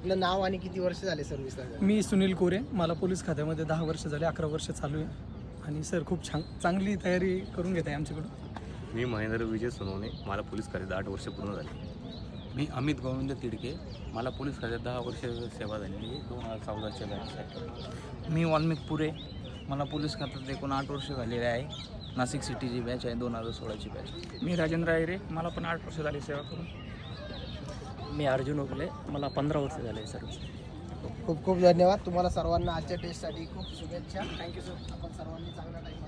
आपलं नाव आणि किती वर्ष झाले सर्व्हिसला? मी सुनील कोरे, मला पोलीस खात्यामध्ये 10 वर्ष झाले, 11 वर्ष चालू आहे आणि सर खूप चांगली तयारी करून घेत आहे आमच्याकडून. मी महेंद्र विजय सोनवणे, मला पोलीस खात्यात 8 वर्ष पूर्ण झाली. मी अमित गोविंद तिडके, मला पोलीस खात्यात 10 वर्ष सेवा झालेली आहे 2014च्या बॅचसाठी. मी वाल्मिक पुरे, मला पोलीस खात्यात एकूण 8 वर्ष झालेले आहे. नाशिक सिटीची बॅच आहे 2016ची बॅच. मी राजेंद्र आयरे, मला पण 8 वर्ष झाली सेवा करून. मी अर्जुन ओकले, मला 15 वर्ष झाले सर्व्हिस. खूप खूप धन्यवाद तुम्हाला सर्वांना. आजच्या टेस्टसाठी खूप शुभेच्छा. Thank you sir. आपण सर्वांनी चांगला टाईम.